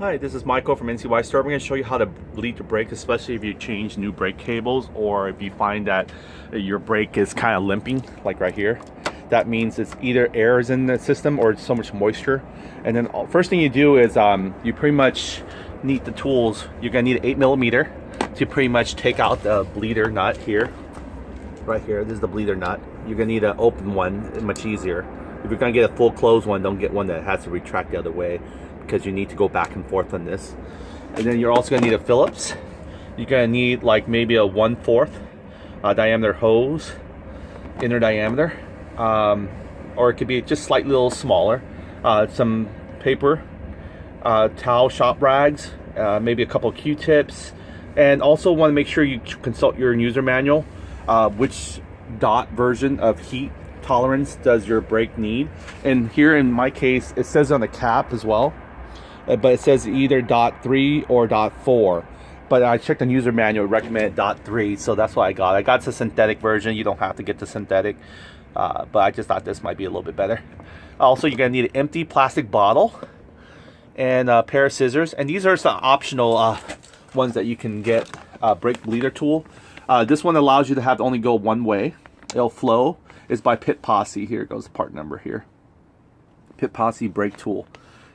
Hi, this is Michael from NCY Store. I'm going to show you how to bleed your brake, especially if you change new brake cables or if you find that your brake is kind of limping, like right here. That means it's either air is in the system or so much moisture. And then first thing you do is you pretty much need the tools. You're going to need an 8mm to pretty much take out the bleeder nut here. Right here, this is the bleeder nut. You're going to need an open one, much easier. If you're going to get a full closed one, don't get one that has to retract the other way, because you need to go back and forth on this. And then you're also going to need a Phillips. You're going to need like maybe a 1/4 diameter hose, inner diameter, or it could be just slightly little smaller. Some paper, towel, shop rags, maybe a couple of Q-tips, and also want to make sure you consult your user manual. Which dot version of heat tolerance does your brake need? And here in my case, it says on the cap as well, but it says either .3 or .4. But I checked on user manual, recommended .3, so that's what I got. I got the synthetic version. You don't have to get the synthetic, but I just thought this might be a little bit better. Also, you're gonna need an empty plastic bottle and a pair of scissors. And these are some optional ones that you can get. Brake bleeder tool. This one allows you to have to only go one way. It'll flow. It's by Pit Posse. Here goes the part number here. Pit Posse brake tool.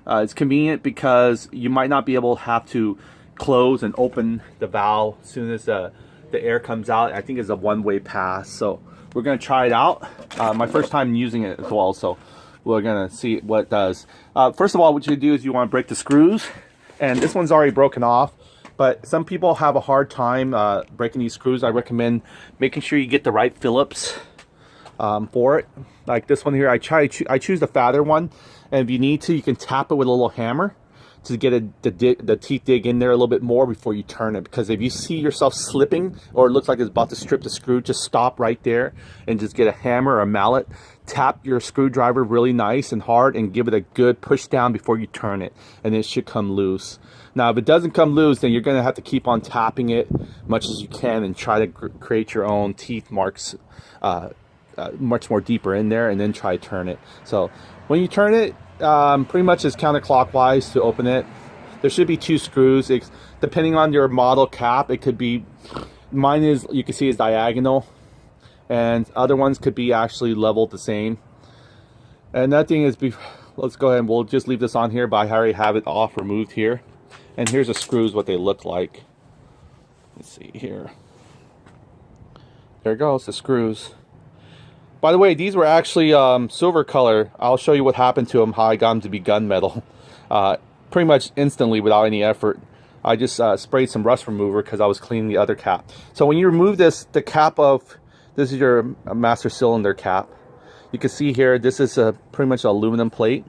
It's convenient because you might not be able to have to close and open the valve as soon as the air comes out. I think it's a one-way pass. So we're going to try it out. My first time using it as well, so we're going to see what it does. First of all, what you do is you want to break the screws. And this one's already broken off. But some people have a hard time breaking these screws. I recommend making sure you get the right Phillips for it. Like this one here, I choose the fatter one. And if you need to, you can tap it with a little hammer to get the teeth dig in there a little bit more before you turn it. Because if you see yourself slipping or it looks like it's about to strip the screw, just stop right there and just get a hammer or a mallet. Tap your screwdriver really nice and hard and give it a good push down before you turn it, and it should come loose. Now if it doesn't come loose, then you're going to have to keep on tapping it much as you can and try to create your own teeth marks much more deeper in there, and then try to turn it. So when you turn it, pretty much it's counterclockwise to open it. There should be 2 screws. Depending on your model cap, it could be, mine is, you can see, is diagonal, and other ones could be actually leveled the same. And that thing is, let's go ahead and we'll just leave this on here, but I already have it off, removed here. And here's the screws, what they look like. Let's see here. There it goes, the screws. By the way, these were actually silver color. I'll show you what happened to them, how I got them to be gunmetal. Pretty much instantly without any effort. I just sprayed some rust remover because I was cleaning the other cap. So when you remove this, the cap of, this is your master cylinder cap. You can see here, this is pretty much an aluminum plate.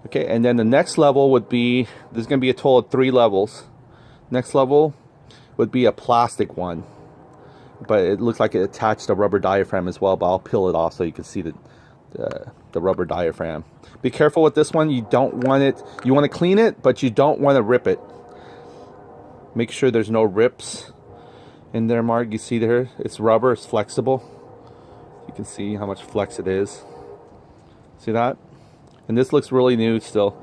Okay, and then the next level would be, there's going to be a total of 3 levels. Next level would be a plastic one. But it looks like it attached a rubber diaphragm as well, but I'll peel it off so you can see the rubber diaphragm. Be careful with this one. You don't want it, you want to clean it, but you don't want to rip it. Make sure there's no rips in there, Mark. You see there, it's rubber, it's flexible. You can see how much flex it is. See that? And this looks really new still.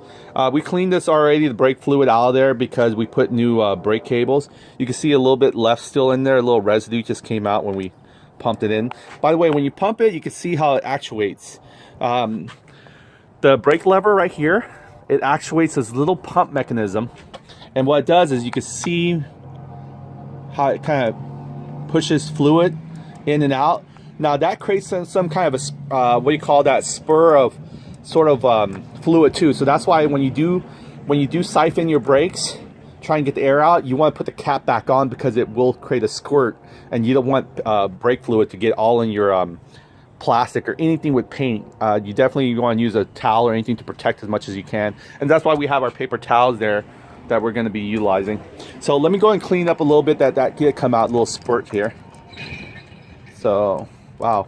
We cleaned this already, the brake fluid out of there, because we put new brake cables. You can see a little bit left still in there. A little residue just came out when we pumped it in. By the way, when you pump it, you can see how it actuates. The brake lever right here, it actuates this little pump mechanism. And what it does is you can see how it kind of pushes fluid in and out. Now that creates some kind of a, what do you call that, spur of sort of fluid too. So that's why when you do siphon your brakes, try and get the air out, you want to put the cap back on, because it will create a squirt, and you don't want brake fluid to get all in your plastic or anything with paint. You definitely want to use a towel or anything to protect as much as you can, and that's why we have our paper towels there that we're going to be utilizing. So let me go and clean up a little bit that did come out, a little spurt here. So wow.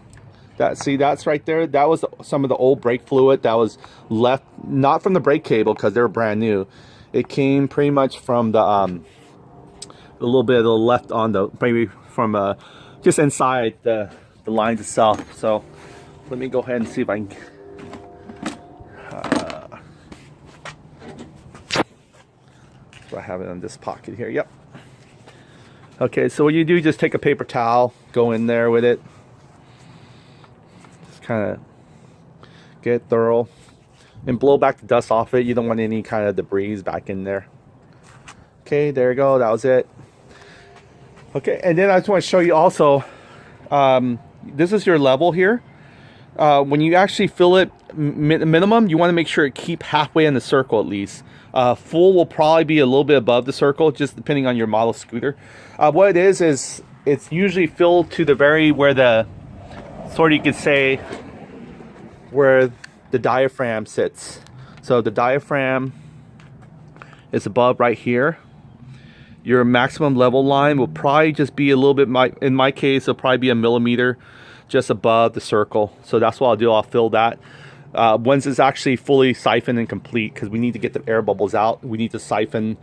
That's right there. That was some of the old brake fluid that was left, not from the brake cable because they were brand new. It came pretty much from the a little bit of the left on the, maybe from just inside the lines itself. So let me go ahead and see if I can So I have it in this pocket here. Yep. Okay, so what you do, just take a paper towel, go in there with it, just kind of get it thorough, and blow back the dust off it. You don't want any kind of debris back in there. Okay, there you go. That was it. Okay, and then I just want to show you also, this is your level here. When you actually fill it minimum, you want to make sure it keep halfway in the circle at least. Full will probably be a little bit above the circle, just depending on your model scooter. What it is it's usually filled to the very where the sort of, you could say, where the diaphragm sits. So the diaphragm is above right here. Your maximum level line will probably just be a little bit, in my case, it'll probably be a millimeter just above the circle. So that's what I'll do. I'll fill that. Once it's actually fully siphoned and complete, because we need to get the air bubbles out, we need to siphon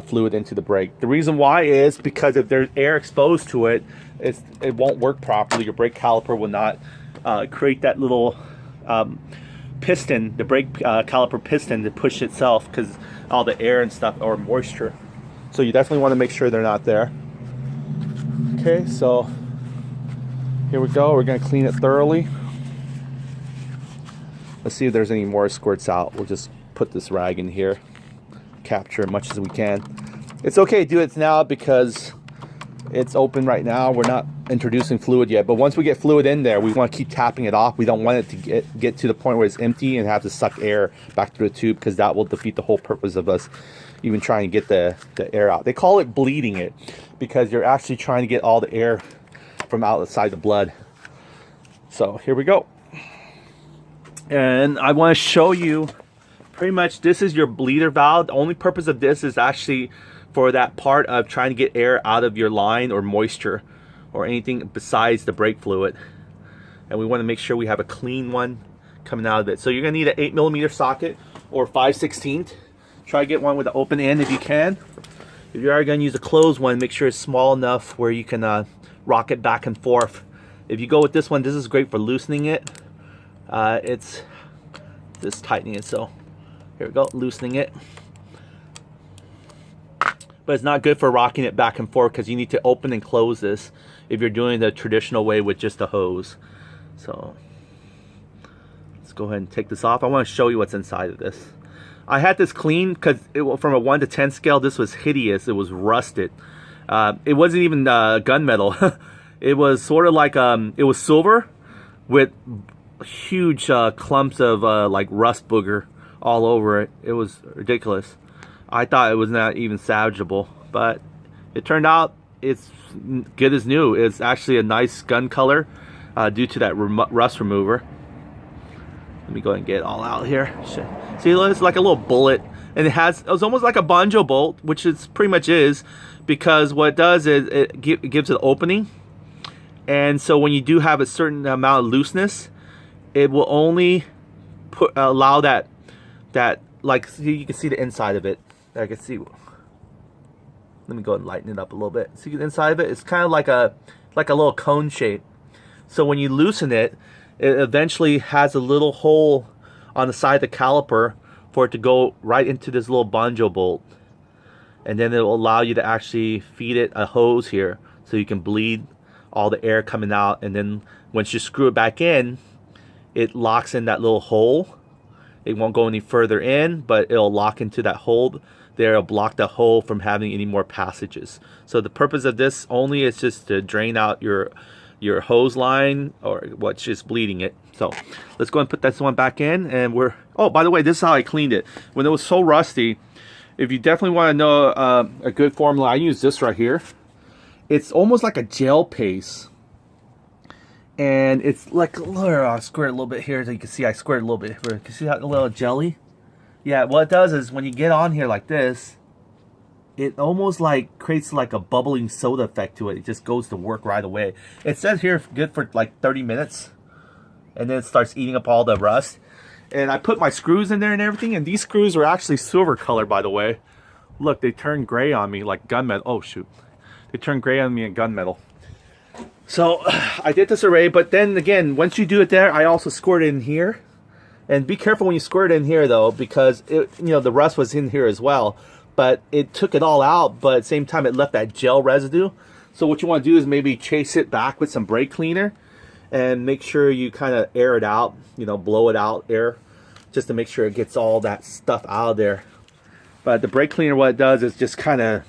fluid into the brake. The reason why is because if there's air exposed to it, it won't work properly. Your brake caliper will not create that little piston, the brake caliper piston, to push itself, because all the air and stuff, or moisture. So you definitely want to make sure they're not there. Okay, so here we go. We're going to clean it thoroughly. Let's see if there's any more squirts out. We'll just put this rag in here, capture as much as we can. It's okay to do it now because it's open right now. We're not introducing fluid yet, but once we get fluid in there, we want to keep tapping it off. We don't want it to get to the point where it's empty and have to suck air back through the tube, because that will defeat the whole purpose of us even trying to get the air out. They call it bleeding it, because you're actually trying to get all the air from outside the blood. So here we go. And I want to show you, pretty much this is your bleeder valve. The only purpose of this is actually for that part of trying to get air out of your line or moisture or anything besides the brake fluid. And we want to make sure we have a clean one coming out of it. So you're going to need an 8mm socket or 5/16. Try to get one with an open end if you can. If you are going to use a closed one, make sure it's small enough where you can rock it back and forth. If you go with this one, this is great for loosening it. It's just tightening it. So here we go, loosening it. But it's not good for rocking it back and forth, because you need to open and close this if you're doing the traditional way with just a hose. So let's go ahead and take this off. I want to show you what's inside of this. I had this clean because from a 1 to 10 scale, this was hideous. It was rusted. It wasn't even gunmetal. It was sort of like, it was silver with huge clumps of like rust booger all over it. It was ridiculous. I thought it was not even salvageable, but it turned out it's good as new. It's actually a nice gun color due to that rust remover. Let me go ahead and get it all out here. See, it's like a little bullet, and it was almost like a banjo bolt, which it pretty much is, because what it does is it gives it an opening, and so when you do have a certain amount of looseness, it will only allow that like, see, you can see the inside of it. I can see. Let me go ahead and lighten it up a little bit. See the inside of it? It's kind of like a little cone shape. So when you loosen it, it eventually has a little hole on the side of the caliper for it to go right into this little banjo bolt. And then it will allow you to actually feed it a hose here, so you can bleed all the air coming out. And then once you screw it back in, it locks in that little hole. It won't go any further in, but it'll lock into that hole there. It'll block the hole from having any more passages. So the purpose of this only is just to drain out your hose line or what's just bleeding it. So let's go and put this one back in, and oh, by the way, this is how I cleaned it when it was so rusty. If you definitely want to know a good formula, I use this right here. It's almost like a gel paste, and it's like, I'll squirt it a little bit here so you can see I squirted a little bit. You can see that little jelly? Yeah, what it does is when you get on here like this, it almost like creates like a bubbling soda effect to it. It just goes to work right away. It says here good for like 30 minutes, and then it starts eating up all the rust. And I put my screws in there and everything, and these screws are actually silver color, by the way. Look, they turn gray on me like gunmetal. Oh shoot, they turn gray on me in gunmetal. So I did this array, but then again, once you do it there, I also squirt it in here. And be careful when you squirt it in here though, because the rust was in here as well. but it took it all out, but at the same time it left that gel residue. So what you want to do is maybe chase it back with some brake cleaner and make sure you kind of air it out, you know, blow it out, air, just to make sure it gets all that stuff out of there. But the brake cleaner, what it does is just kind of,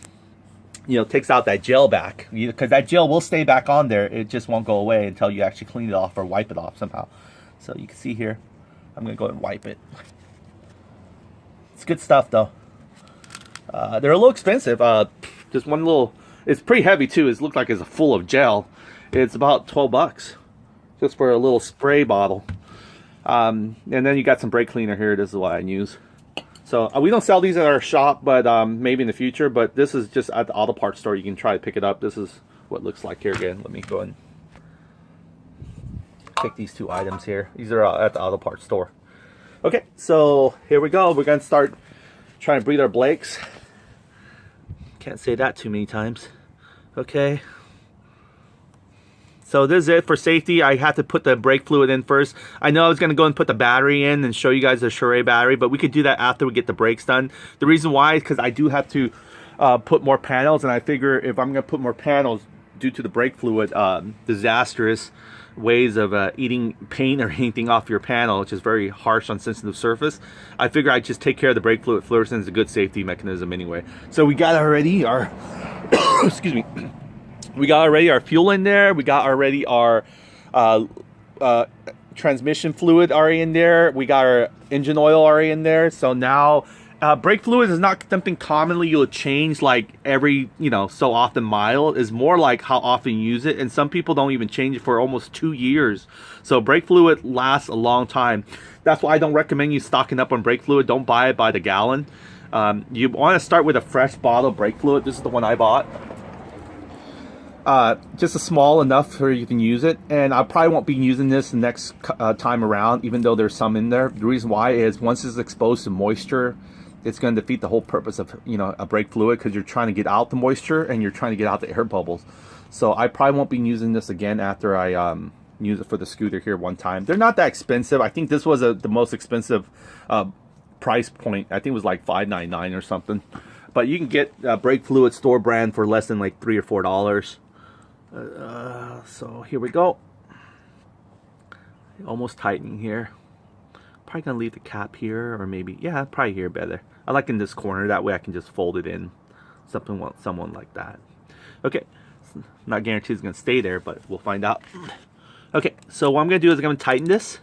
you know, takes out that gel back, because that gel will stay back on there. It just won't go away until you actually clean it off or wipe it off somehow. So you can see here, I'm gonna go ahead and wipe it. It's good stuff though. They're a little expensive. Just one little, it's pretty heavy too. It looks like it's full of gel. It's about 12 bucks just for a little spray bottle. And then you got some brake cleaner here. This is what I use. So we don't sell these at our shop, but maybe in the future. But this is just at the auto parts store. You can try to pick it up. This is what it looks like here again. Let me go ahead and take these two items here. These are at the auto parts store. Okay, so here we go. We're gonna start trying to breathe our brakes. Can't say that too many times. Okay. So this is it for safety. I had to put the brake fluid in first. I know I was going to go and put the battery in and show you guys the Charade battery, but we could do that after we get the brakes done. The reason why is because I do have to put more panels, and I figure if I'm going to put more panels due to the brake fluid, disastrous ways of eating paint or anything off your panel, which is very harsh on sensitive surface, I figure I'd just take care of the brake fluid first, and it's a good safety mechanism anyway. So we got already our, excuse me, we got already our fuel in there. We got already our transmission fluid already in there. We got our engine oil already in there. So now brake fluid is not something commonly you'll change like every, you know, so often mile. It's more like how often you use it. And some people don't even change it for almost 2 years. So brake fluid lasts a long time. That's why I don't recommend you stocking up on brake fluid. Don't buy it by the gallon. You want to start with a fresh bottle of brake fluid. This is the one I bought. Just a small enough so you can use it, and I probably won't be using this the next time around, even though there's some in there. The reason why is once it's exposed to moisture, it's going to defeat the whole purpose of, you know, a brake fluid, because you're trying to get out the moisture and you're trying to get out the air bubbles. So I probably won't be using this again after I use it for the scooter here one time. They're not that expensive. I think this was the most expensive price point. I think it was like $5.99 or something. But you can get brake fluid store brand for less than like $3 or $4. So here we go. Almost tightening here. Probably gonna leave the cap here, or maybe, yeah, probably here better. I like in this corner, that way I can just fold it in. Someone like that. Okay, not guaranteed it's gonna stay there, but we'll find out. Okay, so what I'm gonna do is I'm gonna tighten this.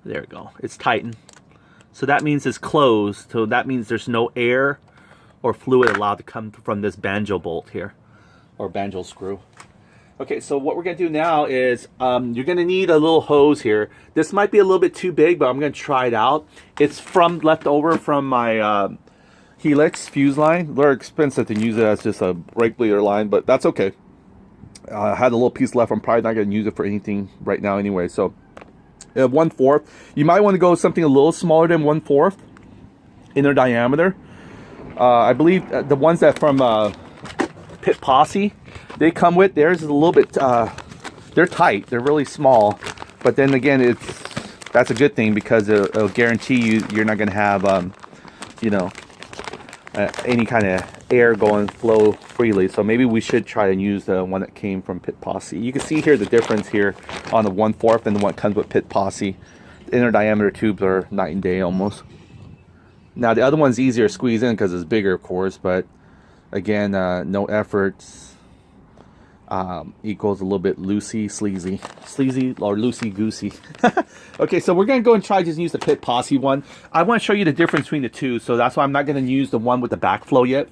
There we go, it's tightened. So that means it's closed. So that means there's no air or fluid allowed to come from this banjo bolt here, or banjo screw. Okay, so what we're gonna do now is you're gonna need a little hose here. This might be a little bit too big, but I'm gonna try it out. It's left over from my Helix fuse line. They're expensive to use it as just a brake bleeder line, but that's okay. I had a little piece left. I'm probably not gonna use it for anything right now anyway. So 1/4. You might want to go something a little smaller than 1/4 inner diameter. I believe the ones that from Pit Posse, they come with, theirs is a little bit, they're tight, they're really small, but then again, that's a good thing, because it'll guarantee you're not going to have, you know, any kind of air flow freely. So maybe we should try and use the one that came from Pit Posse. You can see here the difference here on the 1/4 and the one that comes with Pit Posse. The inner diameter tubes are night and day almost. Now the other one's easier to squeeze in because it's bigger, of course, but again, no efforts equals a little bit sleazy or loosey-goosey. Okay, so we're gonna go and try just use the Pit Posse one. I want to show you the difference between the two, so that's why I'm not gonna use the one with the backflow yet.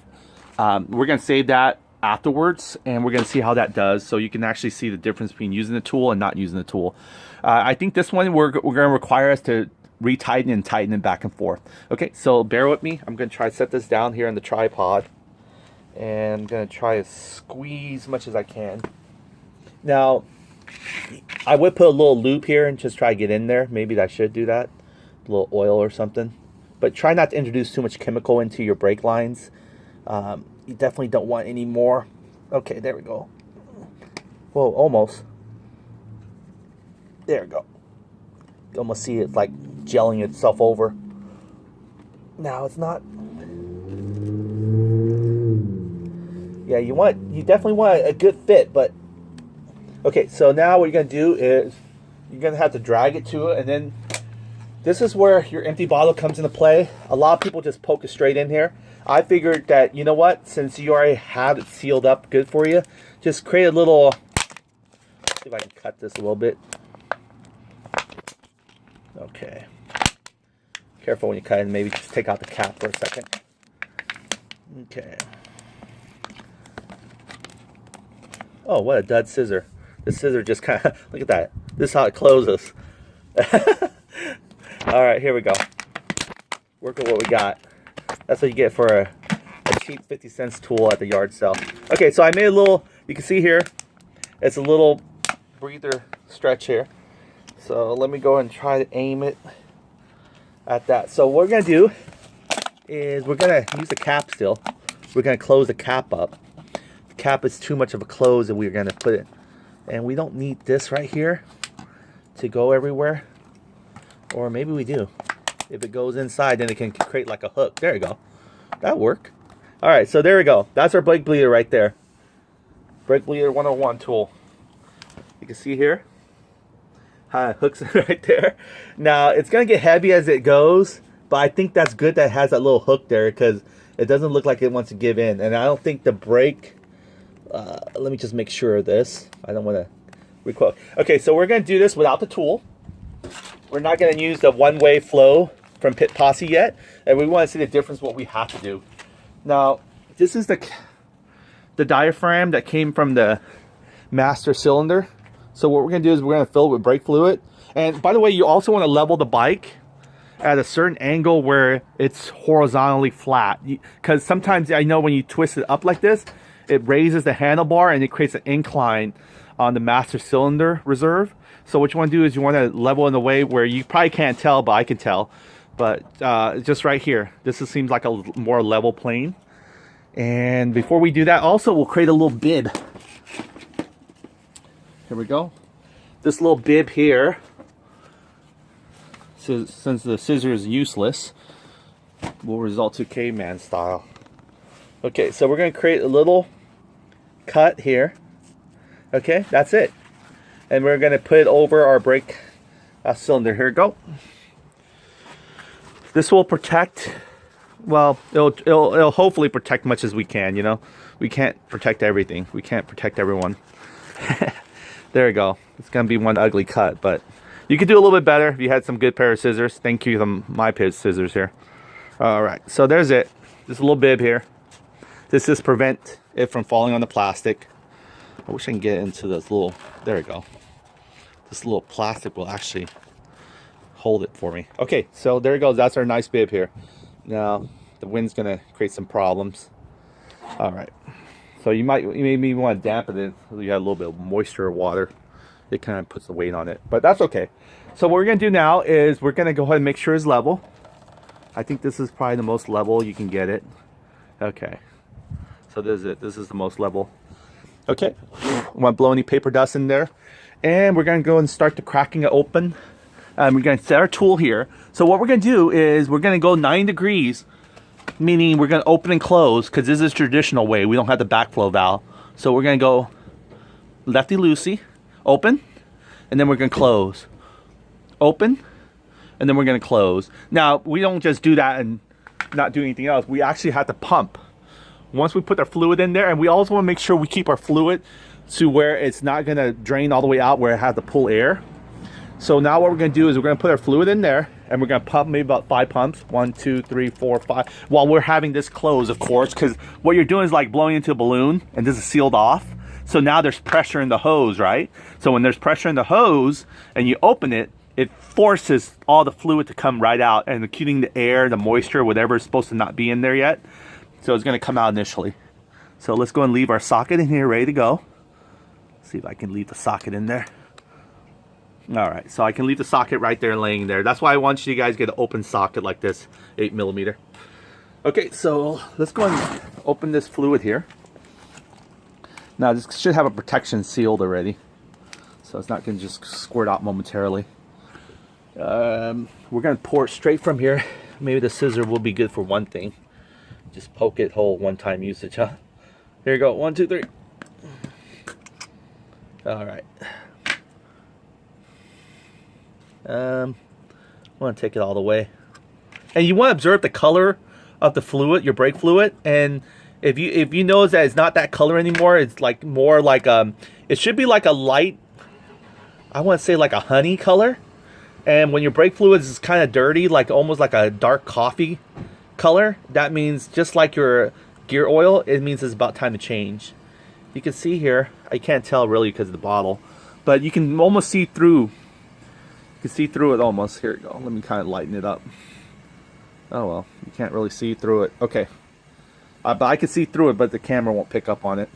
We're gonna save that afterwards, and we're gonna see how that does, so you can actually see the difference between using the tool and not using the tool. I think this one we're gonna require us to retighten and tighten it back and forth. Okay, so bear with me. I'm gonna try to set this down here on the tripod, and I'm gonna try to squeeze as much as I can. Now, I would put a little loop here and just try to get in there. Maybe I should do that, a little oil or something. But try not to introduce too much chemical into your brake lines. You definitely don't want any more. Okay, there we go. Whoa, almost. There we go. You almost see it like gelling itself over. Now it's not. Yeah, you definitely want a good fit, but okay. So now what you're gonna do is you're gonna have to drag it to it, and then this is where your empty bottle comes into play. A lot of people just poke it straight in here. I figured that, you know what, since you already have it sealed up good for you, just create a little. Let's see if I can cut this a little bit. Okay. Careful when you cut it, maybe just take out the cap for a second. Okay. Oh, what a dud scissor. The scissor just kind of, look at that. This is how it closes. Alright, here we go. Work with what we got. That's what you get for a cheap 50 cents tool at the yard sale. Okay, so I made a little, you can see here, it's a little breather stretch here. So let me go and try to aim it at that. So what we're going to do is we're going to use the cap still. We're going to close the cap up. The cap is too much of a close, and we're going to put it. And we don't need this right here to go everywhere. Or maybe we do. If it goes inside, then it can create like a hook. There you go. That'll work. All right, so there we go. That's our brake bleeder right there. Brake bleeder 101 tool. You can see here how it hooks right there. Now, it's going to get heavy as it goes, but I think that's good that it has that little hook there because it doesn't look like it wants to give in. And I don't think the brake, let me just make sure of this. I don't want to requote. Okay, so we're going to do this without the tool. We're not going to use the one-way flow from Pit Posse yet, and we want to see the difference what we have to do. Now, this is the diaphragm that came from the master cylinder. So what we're going to do is we're going to fill it with brake fluid. And by the way, you also want to level the bike at a certain angle where it's horizontally flat. Because sometimes I know when you twist it up like this, it raises the handlebar and it creates an incline on the master cylinder reserve. So what you want to do is you want to level in a way where you probably can't tell, but I can tell. But just right here, this seems like a more level plane. And before we do that, also we'll create a little bib. Here we go. This little bib here, since the scissor is useless, will result to caveman style. Okay, so we're going to create a little cut here. Okay, that's it. And we're going to put it over our brake cylinder. Here we go. This will protect, well, it'll hopefully protect much as we can, you know. We can't protect everything. We can't protect everyone. There we go. It's going to be one ugly cut, but you could do a little bit better if you had some good pair of scissors. Thank you to my pair of scissors here. All right, so there's it. Just a little bib here. This is prevent it from falling on the plastic. I wish I can get into this little, there we go. This little plastic will actually hold it for me. Okay, so there it goes. That's our nice bib here. Now, the wind's going to create some problems. All right. So you maybe want to dampen it. You have a little bit of moisture or water. It kind of puts the weight on it, but that's okay. So what we're going to do now is we're going to go ahead and make sure it's level. I think this is probably the most level you can get it. Okay. So this is it. This is the most level. Okay. We won't blow any paper dust in there. And we're going to go and start the cracking it open. We're going to set our tool here. So what we're going to do is we're going to go 9 degrees, meaning we're going to open and close because this is traditional way. We don't have the backflow valve. So we're going to go lefty-loosey, open, and then we're going to close. Open, and then we're going to close. Now, we don't just do that and not do anything else. We actually have to pump. Once we put our fluid in there, and we also want to make sure we keep our fluid to where it's not going to drain all the way out where it has to pull air. So now what we're going to do is we're going to put our fluid in there, and we're going to pump maybe about 5 pumps. 1, 2, 3, 4, 5. While we're having this closed, of course, because what you're doing is like blowing into a balloon, and this is sealed off. So now there's pressure in the hose, right? So when there's pressure in the hose, and you open it, it forces all the fluid to come right out, and including the air, the moisture, whatever is supposed to not be in there yet. So it's going to come out initially. So let's go and leave our socket in here, ready to go. See if I can leave the socket in there. All right, so I can leave the socket right there laying there. That's why I want you guys to get an open socket like this, 8mm. Okay, so let's go and open this fluid here. Now this should have a protection sealed already, so it's not going to just squirt out momentarily. We're going to pour it straight from here. maybe the scissor will be good for one thing. Just poke it whole, one-time usage, huh? Here you go, 1, 2, 3. All right. I want to take it all the way, and you want to observe the color of the fluid, your brake fluid, and if you notice that it's not that color anymore, it's like more like it should be like a light, I want to say like a honey color, and when your brake fluid is kind of dirty, like almost like a dark coffee color, that means just like your gear oil, it means it's about time to change. You can see here, I can't tell really because of the bottle, but you can almost see through. You can see through it almost. Here we go. Let me kind of lighten it up. Oh well, you can't really see through it. Okay. But I can see through it, but the camera won't pick up on it.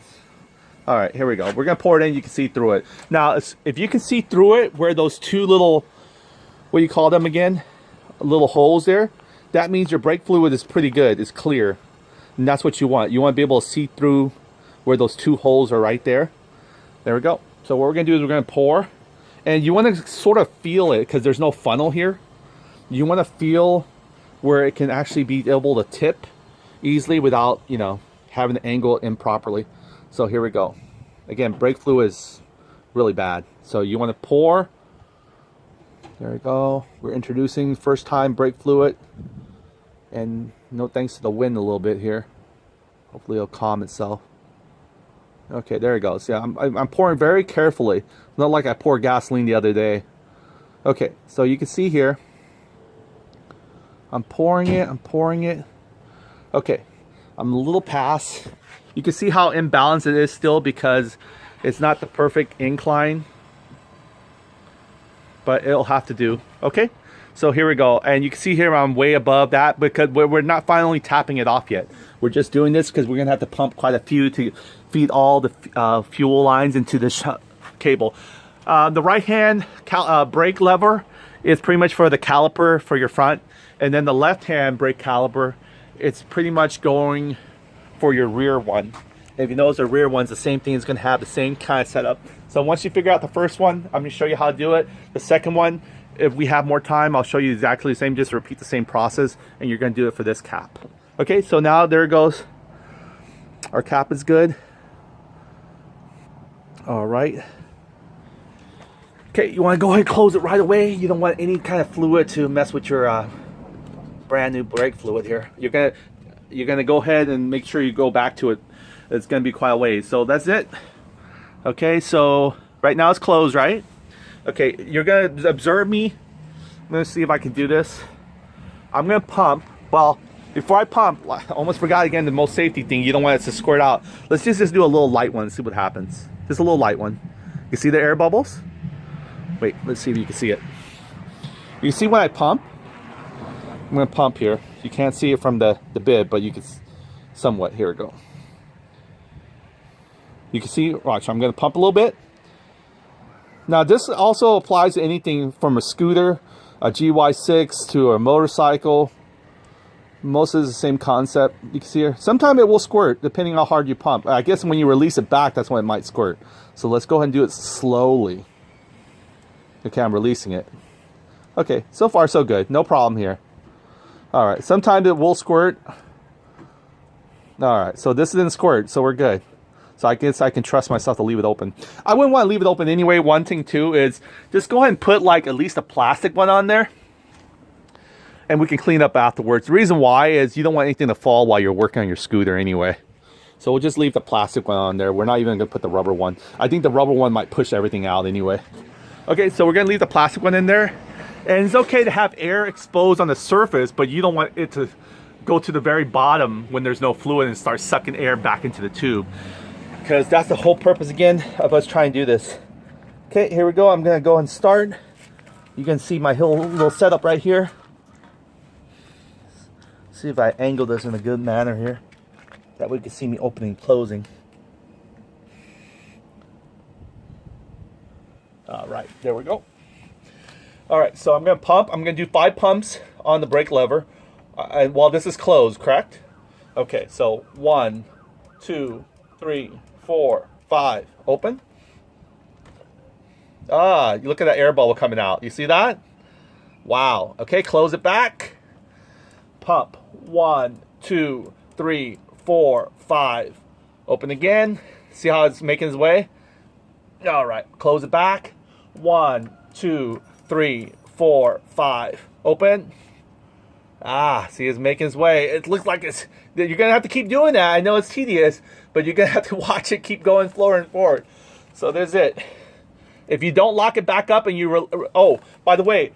All right, here we go. We're going to pour it in. You can see through it. Now, if you can see through it, where those two little, what do you call them again? Little holes there. That means your brake fluid is pretty good. It's clear. And that's what you want. You want to be able to see through where those two holes are right there. There we go. So what we're going to do is we're going to pour. And you want to sort of feel it because there's no funnel here. You want to feel where it can actually be able to tip easily without, you know, having to angle it improperly. So here we go. Again, brake fluid is really bad. So you want to pour. There we go. We're introducing first time brake fluid. And no thanks to the wind a little bit here. Hopefully it'll calm itself. Okay, there it goes. Yeah, I'm pouring very carefully. Not like I poured gasoline the other day. Okay, so you can see here. I'm pouring it. I'm pouring it. Okay, I'm a little past. You can see how imbalanced it is still because it's not the perfect incline. But it'll have to do. Okay, so here we go. And you can see here I'm way above that because we're not finally tapping it off yet. We're just doing this because we're going to have to pump quite a few to feed all the fuel lines into this cable. The right hand brake lever is pretty much for the caliper for your front. And then the left hand brake caliper, it's pretty much going for your rear one. If you notice the rear one's the same thing, it's going to have the same kind of setup. So once you figure out the first one, I'm going to show you how to do it. The second one, if we have more time, I'll show you exactly the same, just repeat the same process, and you're going to do it for this cap. Okay, so now there it goes. Our cap is good. All right. Okay, you want to go ahead and close it right away. You don't want any kind of fluid to mess with your brand new brake fluid here. You're gonna go ahead and make sure you go back to it. It's gonna be quite a ways. So that's it. Okay, so right now it's closed, right? Okay, you're gonna observe me. I'm gonna see if I can do this. I'm gonna pump. Well, before I pump, I almost forgot again the most safety thing. You don't want it to squirt out. Let's just do a little light one and see what happens. Just a little light one. You see the air bubbles? Wait, let's see if you can see it. You see when I pump? I'm gonna pump here. You can't see it from the bib, but you can somewhat. Here we go. You can see, watch, I'm gonna pump a little bit. Now this also applies to anything from a scooter, a GY6 to a motorcycle. Most of the same concept. You can see here. Sometimes it will squirt depending on how hard you pump. I guess when you release it back, that's when it might squirt. So let's go ahead and do it slowly. Okay, I'm releasing it. Okay, so far so good. No problem here. All right, sometimes it will squirt. All right, so this didn't squirt, so we're good. So I guess I can trust myself to leave it open. I wouldn't want to leave it open anyway. One thing too is just go ahead and put like at least a plastic one on there. And we can clean up afterwards. The reason why is you don't want anything to fall while you're working on your scooter anyway. So we'll just leave the plastic one on there. We're not even gonna put the rubber one. I think the rubber one might push everything out anyway. Okay, so we're gonna leave the plastic one in there. And it's okay to have air exposed on the surface, but you don't want it to go to the very bottom when there's no fluid and start sucking air back into the tube. Because that's the whole purpose again of us trying to do this. Okay, here we go. I'm gonna go and start. You can see my little setup right here. See if I angle this in a good manner here. That way you can see me opening and closing. All right, there we go. All right, so I'm gonna pump. I'm gonna do 5 pumps on the brake lever while this is closed, correct? Okay, so 1, 2, 3, 4, 5. Open. Ah, you look at that air bubble coming out. You see that? Wow. Okay, close it back. pump. 1, 2, 3, 4, 5. Open again. See how it's making its way? All right, close it back. 1, 2, 3, 4, 5. Open. Ah, see, it's making its way. It looks like you're going to have to keep doing that. I know it's tedious, but you're going to have to watch it keep going forward and forward. So there's it. If you don't lock it back up and oh, by the way,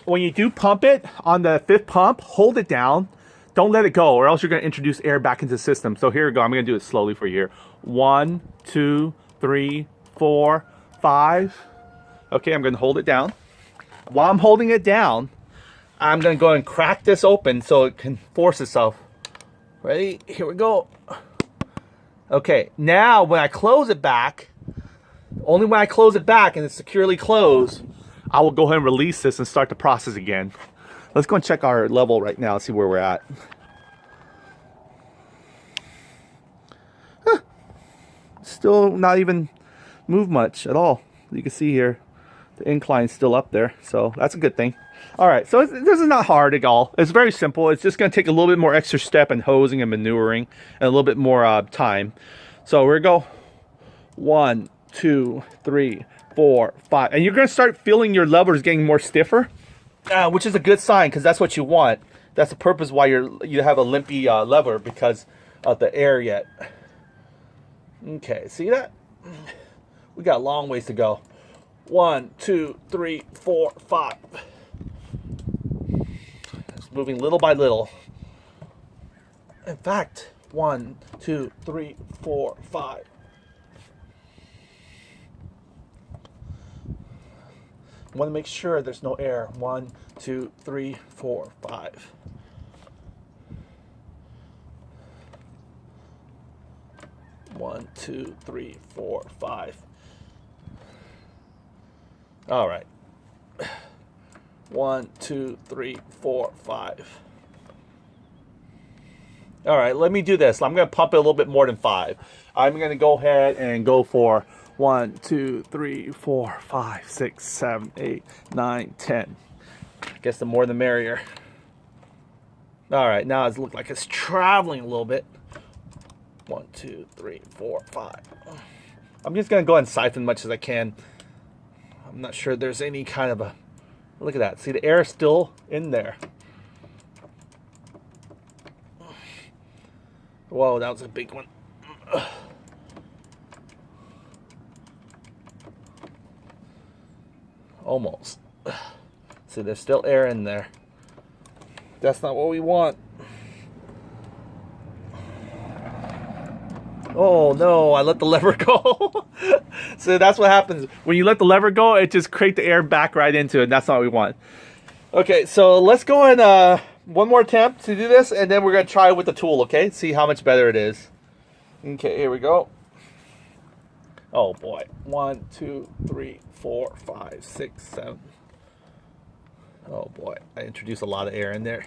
when you do pump it on the 5th pump, hold it down. Don't let it go, or else you're going to introduce air back into the system. So here we go. I'm going to do it slowly for you here. 1, 2, 3, 4, 5. Okay, I'm going to hold it down. While I'm holding it down, I'm going to go and crack this open so it can force itself. Ready? Here we go. Okay, now when I close it back, only when I close it back and it's securely closed, I will go ahead and release this and start the process again. Let's go and check our level right now, see where we're at. Huh. Still not even moved much at all. You can see here, the incline's still up there, so that's a good thing. All right, so this is not hard at all. It's very simple. It's just going to take a little bit more extra step in hosing and manuring and a little bit more time. So we're going to go 1, 2, 3, 4, 5. And you're going to start feeling your levers getting more stiffer, which is a good sign because that's what you want. That's the purpose why you have a limpy lever, because of the air yet. Okay, see that? We got a long ways to go. 1, 2, 3, 4, 5. It's moving little by little. In fact, 1, 2, 3, 4, 5. I want to make sure there's no air. 1, 2, 3, 4, 5. One, 2, 3, 4, 5. All right. 1, 2, 3, 4, 5. All right, let me do this. I'm going to pump it a little bit more than 5. I'm going to go ahead and go for 1, 2, 3, 4, 5, 6, 7, 8, 9, 10. I guess the more the merrier. All right, now it looks like it's traveling a little bit. 1, 2, 3, 4, 5. I'm just going to go ahead and siphon as much as I can. I'm not sure there's any kind of a... Look at that. See, the air is still in there. Whoa, that was a big one. Almost. See, there's still air in there. That's not what we want. Oh no, I let the lever go. So that's what happens. When you let the lever go, it just creates the air back right into it. And that's not what we want. Okay, so let's go and one more attempt to do this, and then we're going to try it with the tool, okay? See how much better it is. Okay, here we go. Oh boy. 1, 2, 3, 4, 5, 6, 7. Oh boy, I introduced a lot of air in there.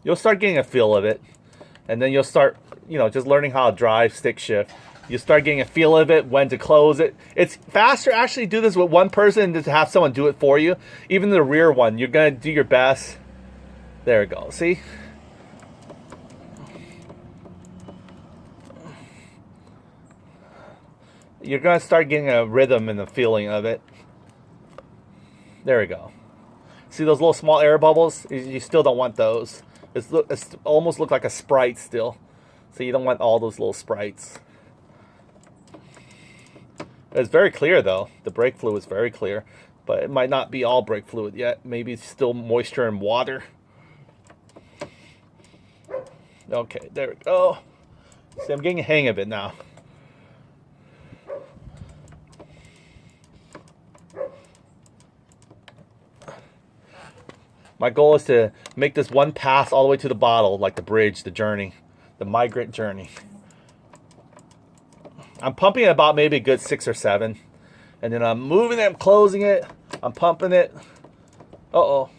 You'll start getting a feel of it, and then you'll start, just learning how to drive stick shift. You start getting a feel of it, when to close it. It's faster actually do this with one person than to have someone do it for you. Even the rear one, you're going to do your best. There we go, see? You're going to start getting a rhythm and a feeling of it. There we go. See those little small air bubbles? You still don't want those. It's almost look like a Sprite still. So you don't want all those little sprites. It's very clear though. The brake fluid is very clear. But it might not be all brake fluid yet. Maybe it's still moisture and water. Okay, there we go. See, I'm getting a hang of it now. My goal is to make this one pass all the way to the bottle, like the bridge, the journey, the migrant journey. I'm pumping it about maybe a good 6 or 7. And then I'm moving it, I'm closing it, I'm pumping it. Uh-oh.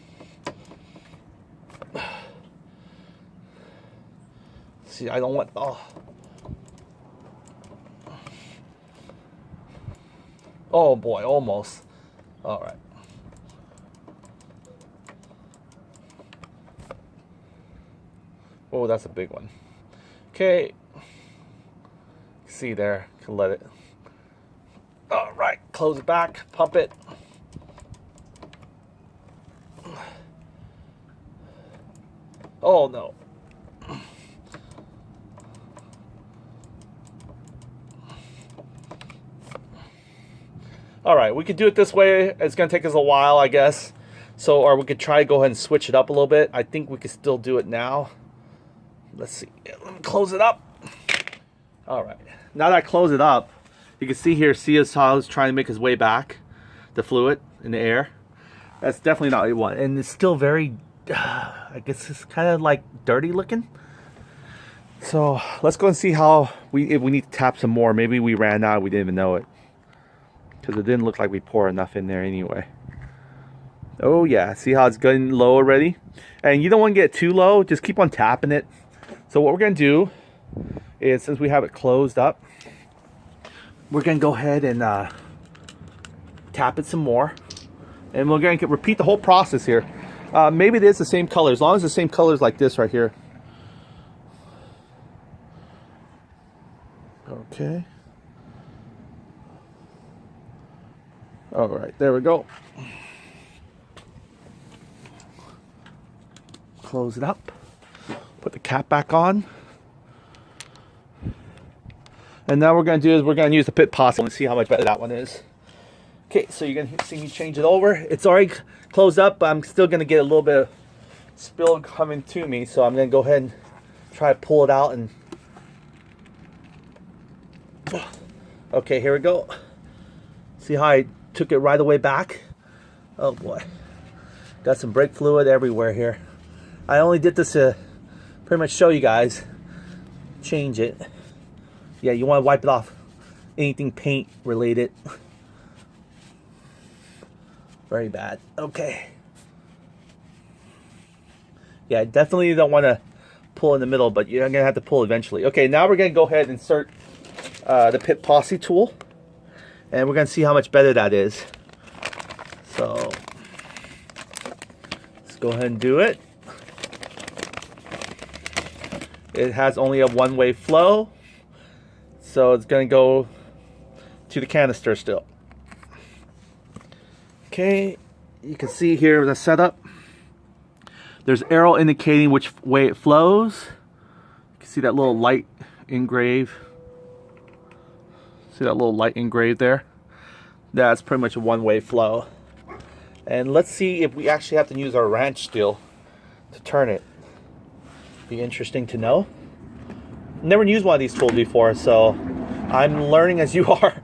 See, I don't want... Oh boy, almost. All right. Oh, that's a big one. Okay. See there, can let it. All right, close it back, pump it. Oh no. All right, we could do it this way. It's gonna take us a while, I guess. So, or we could try to go ahead and switch it up a little bit. I think we could still do it now. Let's see, let me close it up. All right, now that I close it up, you can see here, see how it's trying to make his way back, the fluid in the air. That's definitely not what you want. And it's still very, I guess it's kind of like dirty looking. So let's go and see how if we need to tap some more. Maybe we ran out, we didn't even know it. Because it didn't look like we poured enough in there anyway. Oh yeah, see how it's getting low already? And you don't want to get too low, just keep on tapping it. So what we're gonna do is, since we have it closed up, we're gonna go ahead and tap it some more. And we're gonna repeat the whole process here. Maybe it is the same color, as long as the same color is like this right here. Okay. All right, there we go. Close it up. Put the cap back on. And now what we're going to do is we're going to use the pit possible and see how much better that one is. Okay, so you're going to see me change it over. It's already closed up, but I'm still going to get a little bit of spill coming to me. So I'm going to go ahead and try to pull it out. And okay, here we go. See how I took it right the way back? Oh boy. Got some brake fluid everywhere here. I only did this to pretty much show you guys. Change it. Yeah, you want to wipe it off. Anything paint related. Very bad. Okay. Yeah, definitely don't want to pull in the middle, but you're going to have to pull eventually. Okay, now we're going to go ahead and insert the pit posse tool. And we're going to see how much better that is. So, let's go ahead and do it. It has only a one-way flow. So it's going to go to the canister still. Okay, you can see here the setup. There's arrow indicating which way it flows. You can see that little light engrave. See that little light engraved there? That's pretty much a one-way flow. And let's see if we actually have to use our wrench steel to turn it. Be interesting to know. Never used one of these tools before, so I'm learning as you are.